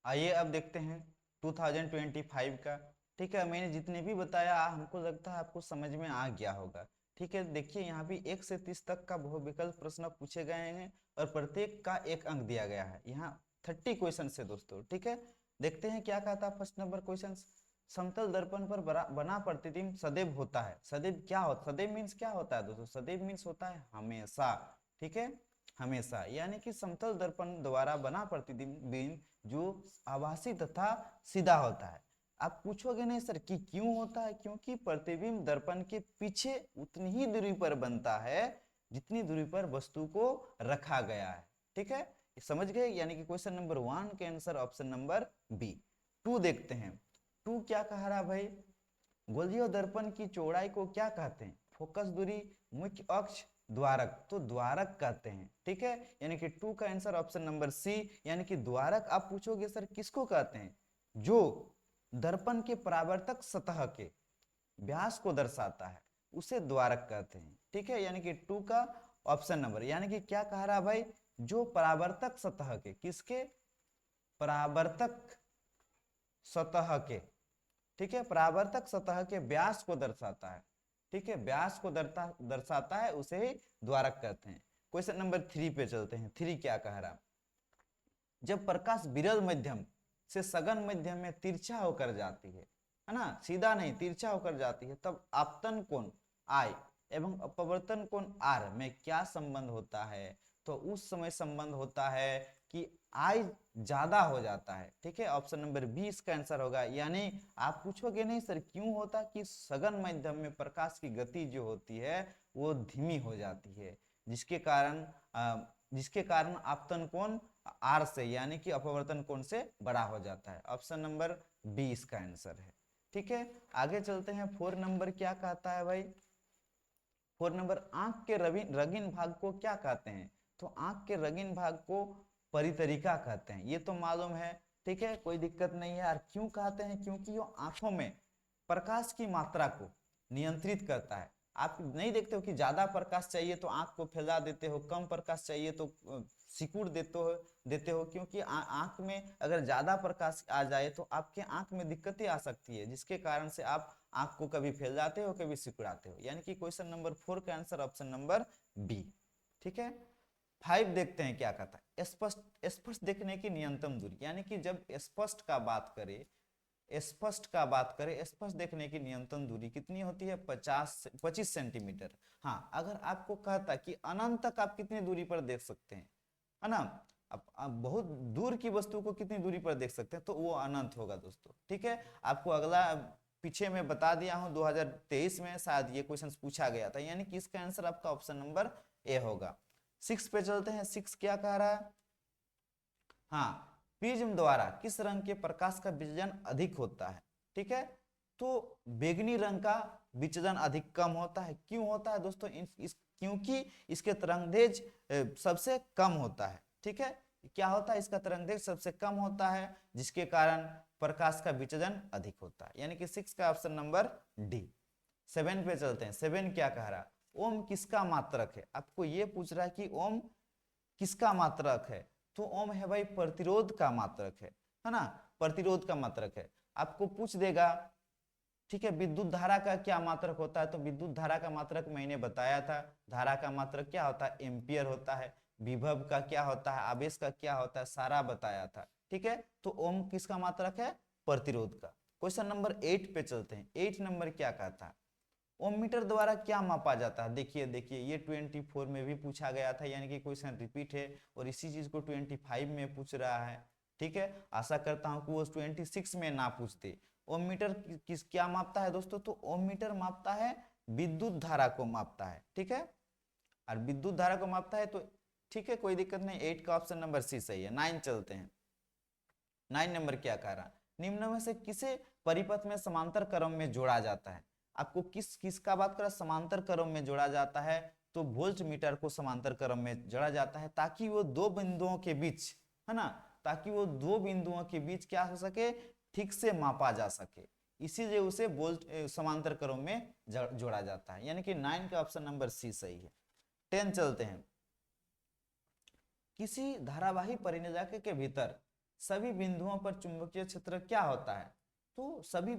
आइए अब देखते हैं 2025 का। ठीक है, मैंने जितने भी बताया हमको लगता है आपको समझ में आ गया होगा। ठीक है, देखिए यहाँ भी 1 से 30 तक का बहुविकल्प प्रश्न पूछे गए हैं और प्रत्येक का 1 अंक दिया गया है। यहाँ 30 क्वेश्चन है दोस्तों। ठीक है, देखते हैं क्या कहता है फर्स्ट नंबर क्वेश्चन। समतल दर्पण पर बना प्रतिबिंब सदैव होता है। सदैव क्या होता, सदैव मीन्स क्या होता है दोस्तों? सदैव मीन्स होता है हमेशा। ठीक है, हमेशा, यानी कि समतल दर्पण द्वारा बना प्रतिबिंब जो आभासी तथा सीधा होता है। आप पूछोगे नहीं सर कि क्यों होता है? क्योंकि प्रतिबिंब दर्पण के पीछे उतनी ही दूरी पर बनता है जितनी दूरी पर वस्तु को रखा गया है। ठीक है, समझ गए? यानी कि क्वेश्चन नंबर 1 के आंसर ऑप्शन नंबर बी। 2 देखते हैं। 2 क्या कह रहा भाई? गोलीय दर्पण की चौड़ाई को क्या कहते हैं? फोकस दूरी, मुख्य अक्ष, द्वारक। तो द्वारक कहते हैं। ठीक है, यानी कि 2 का आंसर ऑप्शन नंबर सी, यानी कि द्वारक। आप पूछोगे सर किसको कहते हैं? जो दर्पण के परावर्तक सतह के व्यास को दर्शाता है उसे द्वारक कहते हैं। ठीक है, यानी कि 2 का ऑप्शन नंबर, यानी कि क्या कह रहा भाई? जो परावर्तक सतह के, किसके? परावर्तक सतह के। ठीक है, परावर्तक सतह के व्यास को दर्शाता है। ठीक है, व्यास को दर्शाता है उसे ही द्वारक कहते हैं। क्वेश्चन नंबर 3 पे चलते हैं। 3 क्या कह रहा? जब प्रकाश विरल मध्यम से सघन मध्यम में तिरछा होकर जाती है ना, सीधा नहीं तिरछा होकर जाती है, तब आपतन कोण आई एवं अपवर्तन कोण आर में क्या संबंध होता है? तो उस समय संबंध होता है कि आई ज्यादा हो जाता है। ठीक है, ऑप्शन नंबर 20 इसका आंसर होगा। यानी आप पूछोगे नहीं सर क्यों होता? कि सघन माध्यम में प्रकाश की गति जो होती है वो धीमी हो जाती है, जिसके कारण जिसके कारण आपतन कोण आर से यानी कि अपवर्तन कोण से बड़ा हो जाता है। ऑप्शन नंबर 20 का आंसर है। ठीक है, आगे चलते हैं। 4 नंबर क्या कहता है भाई? 4 नंबर, आंख के रंगीन भाग को क्या कहते हैं? तो आंख के रंगीन भाग को परितरिका कहते हैं, ये तो मालूम है। ठीक है, कोई दिक्कत नहीं है यार। क्यों कहते हैं? क्योंकि वो आंखों में प्रकाश की मात्रा को नियंत्रित करता है। आप नहीं देखते हो कि ज्यादा प्रकाश चाहिए तो आंख को फैला देते हो, कम प्रकाश चाहिए तो सिकुड़ देते हो, क्योंकि आंख में अगर ज्यादा प्रकाश आ जाए तो आपके आंख में दिक्कतें आ सकती है, जिसके कारण से आप आंख को कभी फैलाते हो कभी सिकुड़ाते हो। यानी कि क्वेश्चन नंबर 4 का आंसर ऑप्शन नंबर बी। ठीक है, 5 देखते हैं क्या कहता है। स्पष्ट स्पष्ट देखने की न्यूनतम दूरी, यानी कि जब स्पष्ट का बात करें, स्पष्ट देखने की न्यूनतम दूरी कितनी होती है? 25 सेंटीमीटर। हाँ, अगर आपको कहता कि अनंत तक आप कितनी दूरी पर देख सकते हैं, है ना, आप बहुत दूर की वस्तु को कितनी दूरी पर देख सकते हैं, तो वो अनंत होगा दोस्तों। ठीक है, आपको अगला पीछे मैं बता दिया हूं, 2023 में शायद ये क्वेश्चन पूछा गया था, यानी कि इसका आंसर आपका ऑप्शन नंबर ए होगा। 6 पे चलते हैं। 6 क्या कह रहा है? हाँ, प्रिज्म द्वारा किस रंग के प्रकाश का विचलन अधिक होता है? ठीक है, तो बैगनी रंग का विचलन अधिक कम होता है। क्यों होता है दोस्तों? क्योंकि इसके तरंगदैर्घ्य सबसे कम होता है। ठीक है, क्या होता है? इसका तरंगदैर्घ्य सबसे कम होता है, जिसके कारण प्रकाश का विचलन अधिक होता है। यानी कि 6 का ऑप्शन नंबर डी। 7 पे चलते हैं। 7 क्या कह रहा? ओम किसका मात्रक है? आपको ये पूछ रहा है कि ओम किसका मात्रक है? तो ओम है भाई प्रतिरोध का मात्रक है ना, प्रतिरोध का मात्रक है। आपको पूछ देगा ठीक है विद्युत धारा का क्या मात्रक होता है? तो विद्युत धारा का मात्रक मैंने बताया था, धारा का मात्रक क्या होता है? एम्पियर होता है। विभव का क्या होता है? आवेश का क्या होता है? सारा बताया था। ठीक है, तो ओम किसका मात्रक है? प्रतिरोध का। क्वेश्चन नंबर 8 पे चलते हैं। 8 नंबर क्या कहता है? ओम मीटर द्वारा क्या मापा जाता है? देखिए देखिए, ये 24 में भी पूछा गया था, यानी कि क्वेश्चन रिपीट है और इसी चीज को 25 में पूछ रहा है। ठीक है, आशा करता हूं कि वो 26 में ना पूछते। ओम मीटर किस क्या मापता है दोस्तों? तो ओम मीटर मापता है विद्युत धारा को मापता है। ठीक है, और विद्युत धारा को मापता है तो ठीक है, कोई दिक्कत नहीं। 8 का ऑप्शन नंबर सी सही है। 9 चलते हैं। 9 नंबर क्या कह रहा? निम्न में से किसे परिपथ में समांतर क्रम में जोड़ा जाता है? आपको किसका बात करा? समांतर क्रम में जोड़ा जाता है, तो वोल्ट मीटर को समांतर क्रम में जोड़ा जाता है ताकि वो दो बिंदुओं के बीच, है ना, ताकि वो दो बिंदुओं के बीच क्या हो सके? ठीक से मापा जा सके, इसीलिए उसे वोल्ट समांतर क्रम में जोड़ा जाता है। यानी कि 9 का ऑप्शन नंबर सी सही है। 10 चलते हैं। किसी धारावाही परिनिजाक के भीतर सभी बिंदुओं पर चुंबकीय क्षेत्र क्या होता है? तो सभी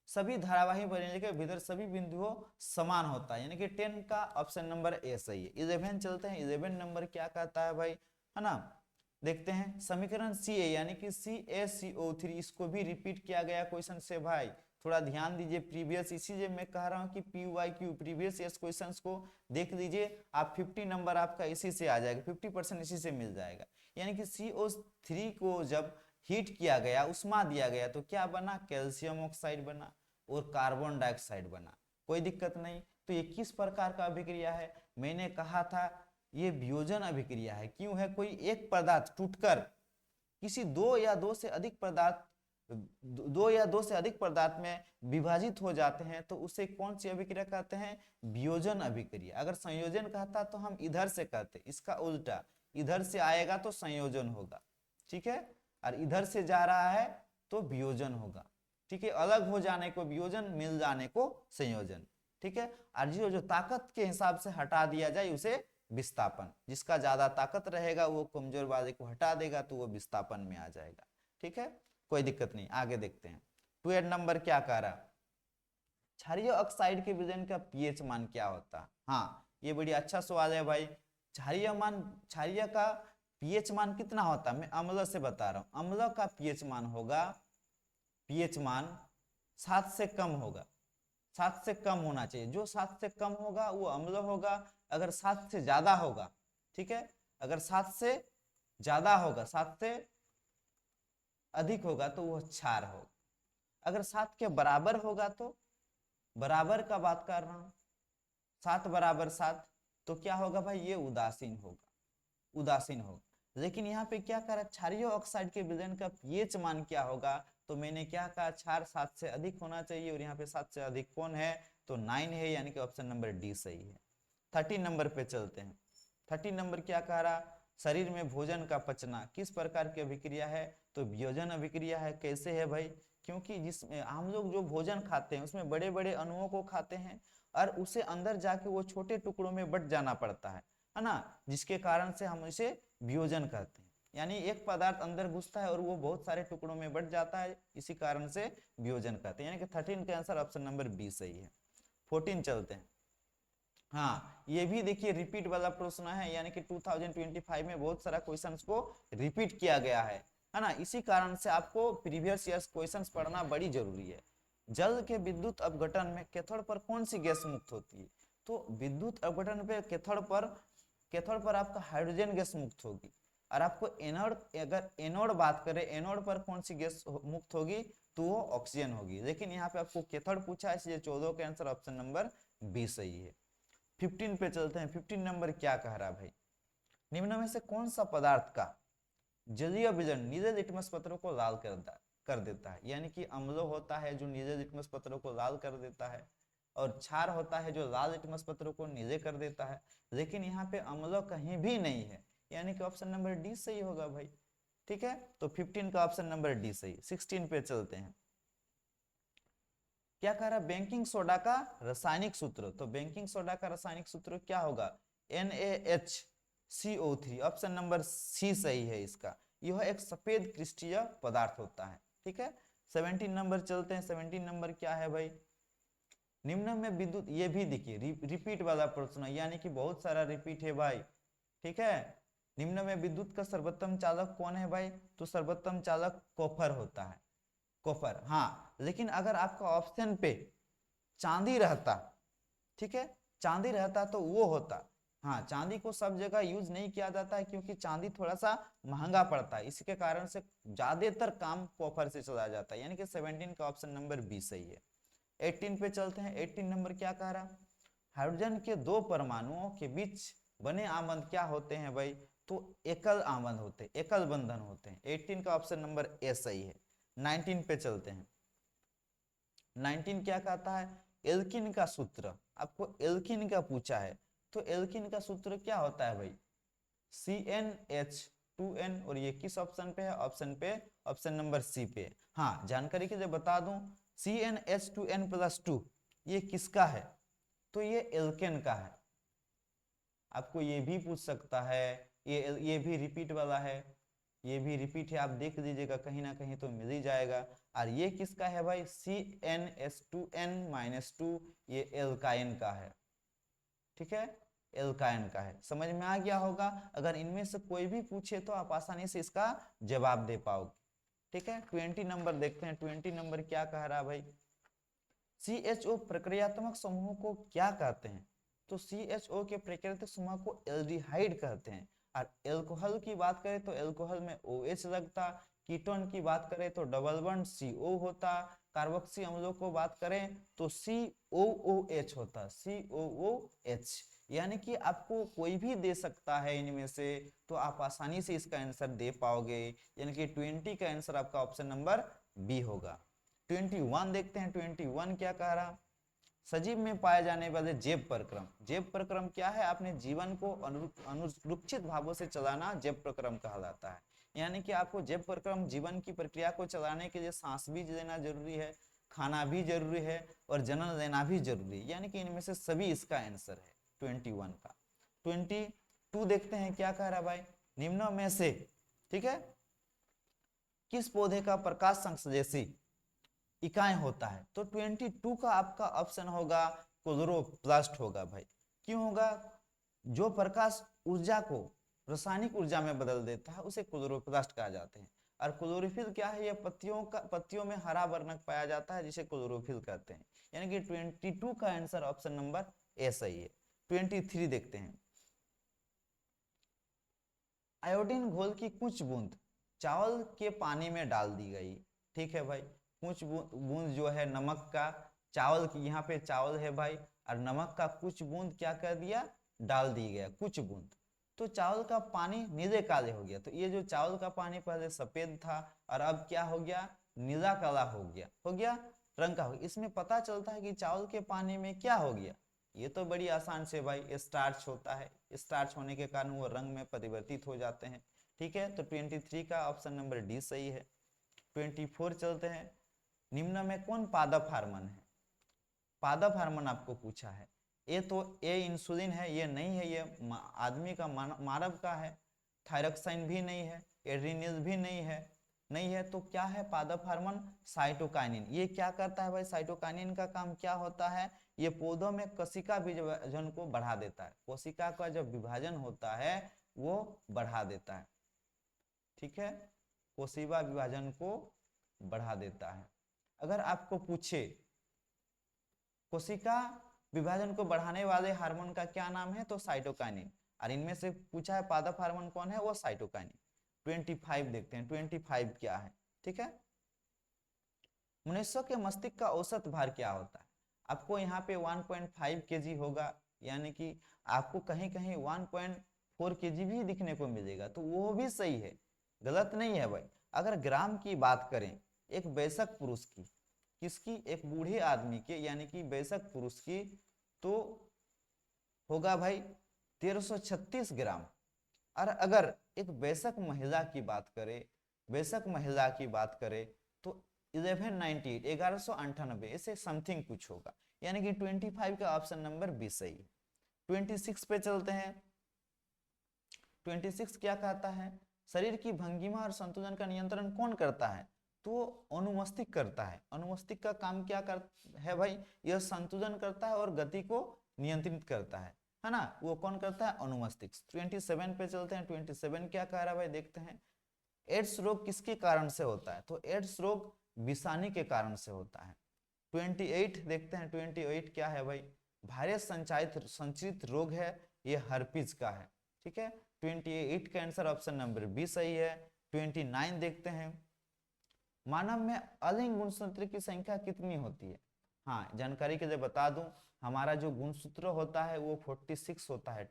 सभी धारावाही परिणय के भीतर सभी बिंदुओं समान होता है, यानी कि 10 का ऑप्शन नंबर ए सही है। 11 चलते हैं, 11 नंबर क्या कहता है भाई, है ना? देखते हैं समीकरण सी ए यानी कि CaCO3, इसको भी रिपीट किया गया क्वेश्चन से भाई, थोड़ा ध्यान दीजिए प्रीवियस, इसीलिए मैं कह रहा हूं कि PYQ प्रीवियस ईयर्स क्वेश्चंस को देख लीजिए आप, 50 नंबर आपका इसी से आ जाएगा, 50% इसी से मिल जाएगा। यानी कि CO3 को जब हीट किया गया, उष्मा दिया गया, तो क्या बना? कैल्शियम ऑक्साइड बना और कार्बन डाइऑक्साइड बना। कोई दिक्कत नहीं। तो ये किस प्रकार का अभिक्रिया है? मैंने कहा था ये वियोजन अभिक्रिया है। क्यों है? कोई एक पदार्थ टूटकर किसी दो या दो से अधिक पदार्थ में विभाजित हो जाते हैं, तो उसे कौन सी अभिक्रिया कहते हैं? वियोजन अभिक्रिया। अगर संयोजन कहता तो हम इधर से कहते, इसका उल्टा, इधर से आएगा तो संयोजन होगा, ठीक है, और इधर से जा रहा है तो वियोजन होगा, ठीक है। अलग हो जाने को वियोजन, मिल जाने को संयोजन, ठीक है। और जो ताकत के हिसाब से हटा दिया जाए उसे विस्थापन। जिसका ज्यादा ताकत रहेगा वो कमजोर वाले को हटा देगा तो वो विस्थापन में आ जाएगा, ठीक है, कोई दिक्कत नहीं। आगे देखते हैं 12 नंबर क्या कह रहा, क्षारीय ऑक्साइड के विलयन का पीएच मान क्या होता है? हाँ, ये बड़ी अच्छा सवाल है भाई। क्षारीय का पीएच मान कितना होता है? मैं अम्ल से बता रहा हूं, अम्ल का पीएच मान होगा, पीएच मान 7 से कम होगा, 7 से कम होना चाहिए। जो 7 से कम होगा वो अम्ल होगा। अगर 7 से ज्यादा होगा, ठीक है, अगर 7 से ज्यादा होगा, 7 से अधिक होगा तो वो क्षार होगा। अगर 7 के बराबर होगा तो, बराबर का बात कर रहा हूं, 7 बराबर 7, तो क्या होगा भाई? ये उदासीन होगा, उदासीन होगा। लेकिन यहाँ पे क्या करा, क्षारीय ऑक्साइड के विलयन का पीएच मान क्या होगा? तो मैंने क्या कहा, क्षार 7 से अधिक होना चाहिए, और यहाँ पे 7 से अधिक कौन है? तो 9 है, यानी कि ऑप्शन नंबर डी सही है। 13 नंबर पे चलते हैं। 13 नंबर क्या कह रहा, शरीर में भोजन का पचना किस प्रकार की अभिक्रिया है? तो वियोजन अभिक्रिया है। कैसे है भाई? क्योंकि जिसमें हम लोग जो भोजन खाते हैं उसमें बड़े बड़े अणुओं को खाते हैं, और उसे अंदर जाके वो छोटे टुकड़ों में बट जाना पड़ता है ना, जिसके कारण से हम इसे वियोजन कहते हैं। यानी एक पदार्थ अंदर घुसता है और वो बहुत सारे टुकड़ों में बट जाता है, इसी कारण से वियोजन कहते हैं। यानी कि 13 का आंसर ऑप्शन नंबर बी सही है। 14 चलते हैं। हाँ, ये भी देखिए रिपीट वाला प्रश्न है, यानी कि 2025 में बहुत सारा क्वेश्चंस को रिपीट किया गया है ना। इसी कारण से आपको प्रीवियस ईयर्स क्वेश्चंस पढ़ना बड़ी जरूरी है। जल के विद्युत अपघटन में कैथोड पर कौन सी गैस मुक्त होती है? तो विद्युत अपघटन पे कैथोड पर आपका हाइड्रोजन गैस मुक्त होगी। और आपको एनोड, अगर एनोड बात करें, एनोड पर कौन सी गैस मुक्त होगी? तो वो ऑक्सीजन होगी। लेकिन यहाँ पे आपको कैथोड पूछा है, इसलिए 14 का आंसर ऑप्शन नंबर बी सही है। 15 पे चलते हैं। 15 नंबर क्या कह रहा भाई, निम्न में से कौन सा पदार्थ का जलीय विजन नीले लिटमस पत्रों को लाल कर देता है? यानी कि अम्ल होता है जो नीले लिटमस पत्रों को लाल कर देता है, और क्षार होता है जो लाल लिटमस पत्रों को नीले कर देता है। लेकिन यहाँ पे अम्ल कहीं भी नहीं है, यानी कि ऑप्शन नंबर डी सही होगा भाई, ठीक है। तो 15 का ऑप्शन नंबर डी सही। 16 पे चलते हैं। क्या कह रहा है, बेकिंग सोडा का रासायनिक सूत्र। तो बेकिंग सोडा का रासायनिक सूत्र क्या होगा? NaHCO3, ऑप्शन नंबर सी सही है इसका। यह एक सफेद क्रिस्टीय पदार्थ होता है, ठीक है। 17 नंबर चलते हैं। 17 नंबर क्या है भाई, निम्न में विद्युत, ये भी देखिए रिपीट वाला प्रश्न है, यानी कि बहुत सारा रिपीट है भाई, ठीक है। निम्न में विद्युत का सर्वोत्तम चालक कौन है भाई? तो सर्वोत्तम चालक कॉपर होता है, कॉपर। हाँ, लेकिन अगर आपका ऑप्शन पे चांदी रहता, ठीक है, चांदी रहता तो वो होता। हाँ, चांदी को सब जगह यूज नहीं किया जाता है क्योंकि चांदी थोड़ा सा महंगा पड़ता है, इसके कारण से ज्यादातर काम कॉपर से चला जाता है, यानी कि 17 का ऑप्शन नंबर बी सही है। 18 पे चलते हैं। 18 नंबर क्या कह रहा, हाइड्रोजन के दो परमाणुओं के बीच बने आबंध क्या होते हैं भाई? तो एकल आबंध होते हैं, एकल बंधन होते हैं। 18 का ऑप्शन नंबर ए सही है। 19 पे चलते हैं। 19 क्या कहता है, एल्किन का सूत्र। आपको एल्किन का पूछा है, तो एल्किन का सूत्र क्या होता है भाई? CnH2n। और ये किस ऑप्शन पे है? ऑप्शन नंबर सी पे। हाँ, जानकारी के लिए बता दूं, CnH2n+2 ये किसका है? तो ये एल्केन का है। आपको ये भी पूछ सकता है, ये भी रिपीट वाला है, ये भी रिपीट है, आप देख लीजिएगा कहीं ना कहीं तो मिल ही जाएगा। और ये किसका है भाई, CnH2n-2, ये एल्काइन का है, ठीक है, एल्काइन का है। समझ में आ गया होगा। अगर इनमें से कोई भी पूछे तो आप आसानी से इसका जवाब दे पाओगे, ठीक है। 20 नंबर देखते हैं, 20 नंबर क्या कह रहा है भाई, CHO प्रक्रियात्मक समूह को क्या कहते हैं? तो CHO के प्रकृतिक समूह को एल्डिहाइड कहते हैं। और एल्कोहल की बात करें तो एल्कोहल में OH लगता, कीटोन की बात करें तो डबल बॉन्ड CO होता, कार्बोक्सी अम्लों को बात करें तो COOH होता, COOH। यानी कि आपको कोई भी दे सकता है इनमें से, तो आप आसानी से इसका आंसर दे पाओगे। यानी कि 20 का आंसर आपका ऑप्शन नंबर बी होगा। 21 देखते हैं, 21 क्या कह रहा, सजीव में पाए जाने वाले जैव प्रक्रम। जैव प्रक्रम क्या है, अपने जीवन को अनुरूक्षित भावों से चलाना जैव प्रक्रम कहलाता है। यानी कि आपको जैव प्रक्रम जीवन की प्रक्रिया को चलाने के लिए सांस भी लेना जरूरी है, खाना भी जरूरी है और जन्म लेना भी जरूरी है। यानी कि इनमें से सभी इसका आंसर है 21 का। 22 देखते हैं क्या कह रहा भाई, निम्नों में से, ठीक है, किस पौधे का प्रकाश संश्लेषी इकाई होता है? तो 22 का आपका ऑप्शन होगा क्लोरोप्लास्ट होगा भाई। क्यों होगा? जो प्रकाश ऊर्जा को रासायनिक ऊर्जा में बदल देता है उसे क्लोरोप्लास्ट कहा जाते हैं। और क्लोरोफिल क्या है, ये पत्तियों में हरा वर्णक पाया जाता है जिसे क्लोरोफिल कहते हैं। यानी कि 22 का आंसर ऑप्शन नंबर ए सही है। 23 देखते हैं, आयोडीन घोल की कुछ बूंद चावल के पानी में डाल दी गई, ठीक है भाई। कुछ बूंद जो है नमक का, चावल की, यहाँ पे चावल है भाई, और नमक का कुछ बूंद क्या कर दिया, डाल दी गया, कुछ बूंद। तो चावल का पानी नीले काले हो गया। तो ये जो चावल का पानी पहले सफेद था और अब क्या हो गया, नीला काला हो गया रंग का हो गया। इसमें पता चलता है कि चावल के पानी में क्या हो गया, ये तो बड़ी आसान से भाई स्टार्च होता है। स्टार्च होने के कारण वो रंग में परिवर्तित हो जाते हैं, ठीक है। तो 23 का ऑप्शन नंबर डी सही है। 24 चलते हैं, निम्न में कौन पादप हार्मोन है? पादप हार्मोन आपको पूछा है। ए इंसुलिन है, ये नहीं है, ये आदमी का मानव का है। थायरॉक्साइन भी नहीं है, एड्रीनल भी नहीं है। तो क्या है पादप हार्मोन? साइटोकाइनिन। ये क्या करता है भाई, साइटोकाइनिन का काम क्या होता है, ये पौधों में कोशिका विभाजन को बढ़ा देता है। कोशिका का जब विभाजन होता है वो बढ़ा देता है, ठीक है, कोशिका विभाजन को बढ़ा देता है। अगर आपको पूछे कोशिका विभाजन को बढ़ाने वाले हार्मोन का क्या नाम है, तो साइटोकाइनिन। और इनमें से पूछा है पादप हार्मोन कौन है, वो साइटोकाइनिन। 25 देखते हैं, 25 क्या है, ठीक है। मनुष्य के मस्तिष्क का औसत भार क्या होता है? आपको यहाँ पे 1.5 kg होगा, यानी कि आपको कहीं कहीं 1.4 kg भी दिखने को मिलेगा, तो वो भी सही है, गलत नहीं है भाई। अगर ग्राम की बात करें एक वयस्क पुरुष की, किसकी, एक बूढ़े आदमी के, यानी कि वयस्क पुरुष की, तो होगा भाई 1336 ग्राम। और अगर एक वयस्क महिला की बात करें, तो 1198 1198 ऐसे समथिंग कुछ होगा। यानी कि 25 का ऑप्शन नंबर बी सही है। 26 पे चलते हैं, 26 क्या कहता है, शरीर की भंगिमा और संतुलन का नियंत्रण कौन करता है? तो अनुमस्तिष्क करता है। अनुमस्तिष्क का काम क्या कर है भाई, यह संतुलन करता है और गति को नियंत्रित करता है ना, वो कौन करता है, अनुमस्तिष्क। 27 पे चलते हैं, 27 क्या कह रहा है भाई, देखते हैं। एड्स रोग किसके कारण से होता है? तो एड्स रोग विषाणु के कारण से होता है। 28 देखते हैं, 28 क्या है भाई, वायरस संचारित रोग है, ये हर्पीज का है, ठीक है। 28 का आंसर ऑप्शन नंबर बी सही है। 29 देखते हैं, मानव में अलिंग गुणसूत्र की संख्या कितनी होती है? हाँ, जानकारी के लिए बता दूं, हमारा जो गुणसूत्र होता है वो 46 होता है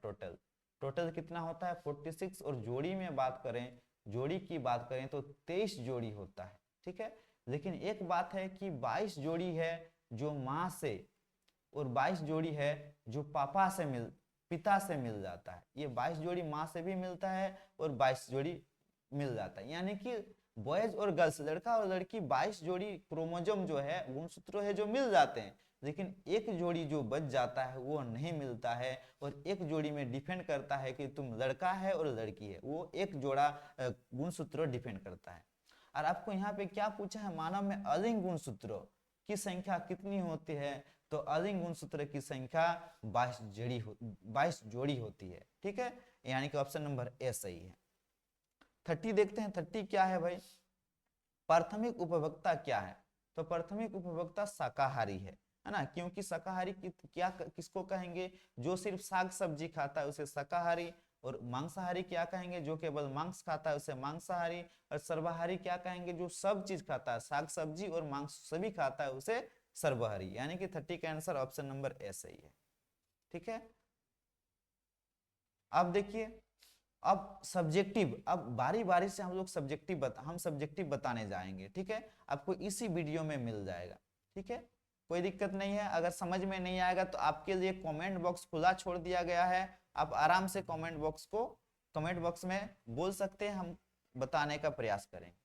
टोटल कितना होता है, 46। और जोड़ी में बात करें, जोड़ी की बात करें तो 23 जोड़ी होता है, ठीक है। लेकिन एक बात है कि 22 जोड़ी है जो माँ से, और 22 जोड़ी है जो पिता से मिल जाता है। ये 22 जोड़ी माँ से भी मिलता है और 22 जोड़ी मिल जाता है। यानी कि बॉयज और गर्ल्स, लड़का और लड़की, 22 जोड़ी क्रोमोजोम जो है, गुणसूत्र है जो मिल जाते हैं, लेकिन एक जोड़ी जो बच जाता है वो नहीं मिलता है, और एक जोड़ी में डिपेंड करता है कि तुम लड़का है और लड़की है, वो एक जोड़ा गुणसूत्र डिपेंड करता है। और आपको यहाँ पे क्या पूछा है, मानव में अलिंग गुणसूत्रों की संख्या कितनी होती है, तो अलिंग गुणसूत्र की संख्या 22 जोड़ी होती है। ठीक है, यानी कि ऑप्शन नंबर ए सही है। 30 देखते हैं, 30 क्या है भाई, प्राथमिक उपभोक्ता क्या है, तो प्राथमिक उपभोक्ता शाकाहारी है ना, क्योंकि शाकाहारी क्या किसको कहेंगे, जो सिर्फ साग सब्जी खाता है उसे शाकाहारी, और मांसाहारी क्या कहेंगे, जो केवल मांस खाता है उसे मांसाहारी, और सर्वाहारी क्या कहेंगे, जो सब चीज खाता है, साग सब्जी और मांस सभी खाता है उसे सर्वाहारी, यानी कि 30 का आंसर ऑप्शन नंबर ए सही है। ठीक है, अब देखिए, अब सब्जेक्टिव, अब बारी बारी से हम लोग सब्जेक्टिव बताने जाएंगे। ठीक है, आपको इसी वीडियो में मिल जाएगा। ठीक है, कोई दिक्कत नहीं है, अगर समझ में नहीं आएगा तो आपके लिए कमेंट बॉक्स खुला छोड़ दिया गया है, आप आराम से कमेंट बॉक्स में बोल सकते हैं, हम बताने का प्रयास करेंगे।